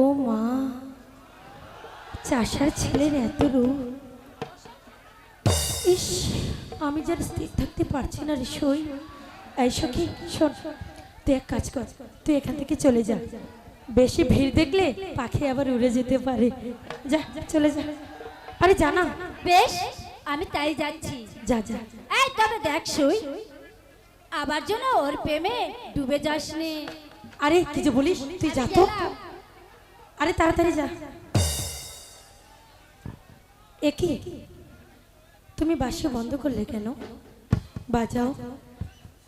ও মা, চাষার ছেলের এত রূপ। ইস, আমি যার স্থির থাকতে পারছি না রে সই। এই সখী শোন, তুই এক কাজ কর, তুই এখান থেকে চলে যা। বেশি ভিড় দেখলে পাখি আবার উড়ে যেতে পারে। যা চলে যা। আরে জানা। বেশ, আমি তাই যাচ্ছি। যা যা। এই তবে দেখ সই, আবার যেন ওর প্রেমে ডুবে যাস নে। আরে কি যে বলিস, তুই যা তো। আরে তাড়াতাড়ি যা। একি, তুমি বাঁশি বন্ধ করলে কেন? বাজাও।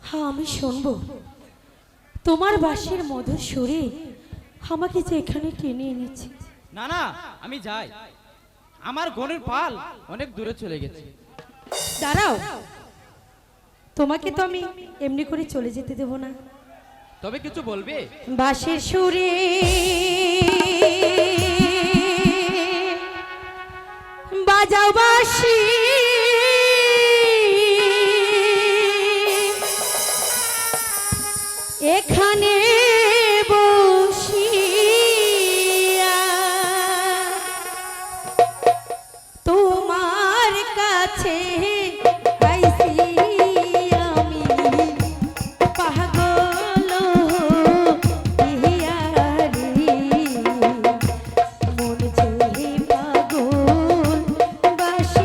হ্যাঁ, আমি শুনবো। তোমার বাঁশির মধুর সুরে আমাকে যে এখানে টেনে এনেছে। না না, আমি যাই। আমার গনের পাল অনেক দূরে চলে গেছে। দাঁড়াও, তোমাকে তো আমি এমনি করে চলে যেতে দেব না। তবে কিছু বলবে? বাঁশির সুরে বাজাও বাঁশি, এখানে বসিয়া তোমার কাছে আইছি আমি, পাগল হইয়া রে, মন যে পাগল বাঁশি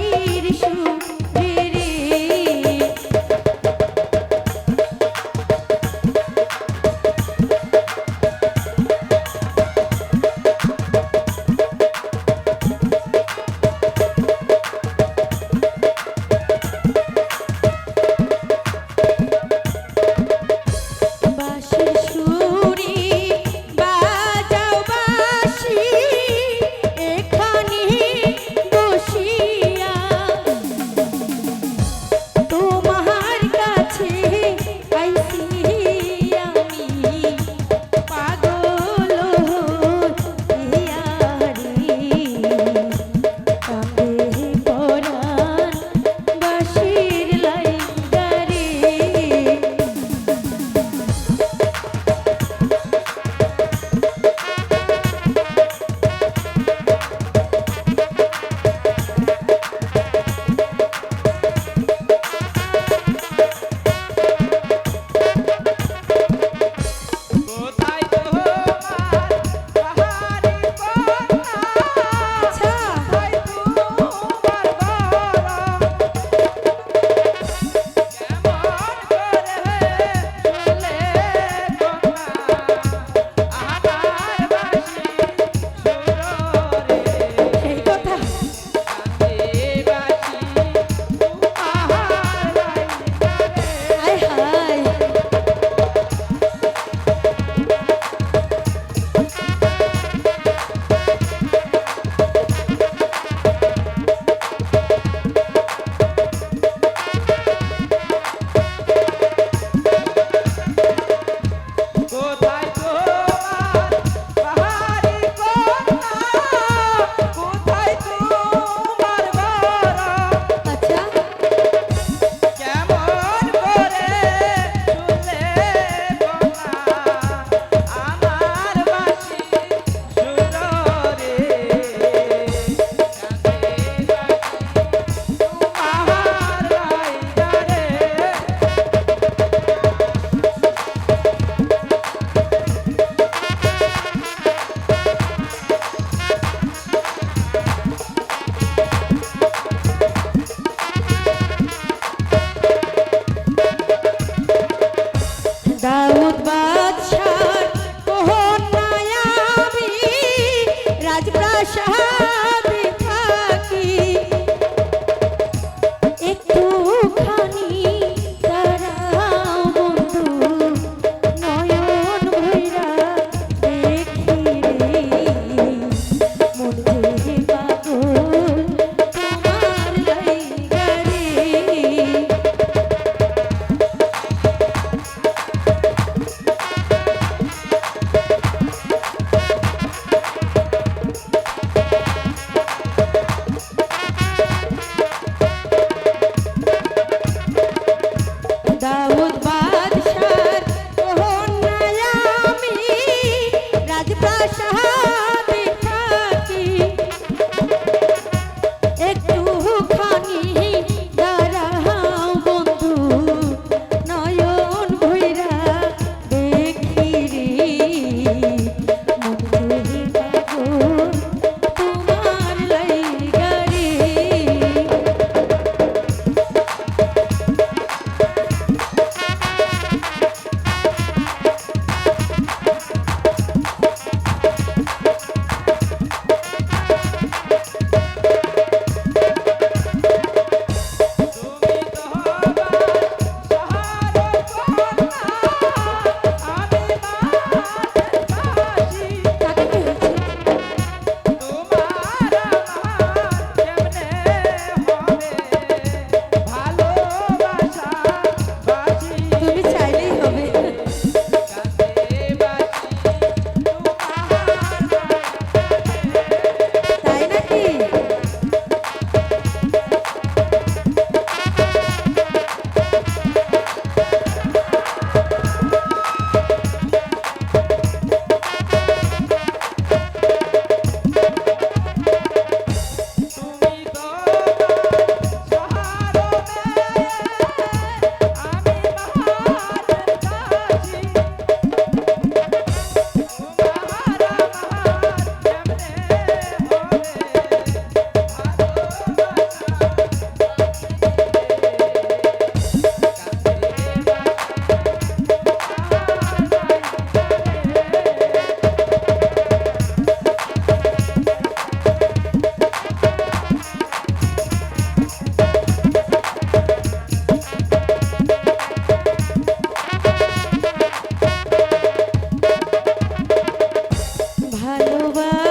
ভালোবাসা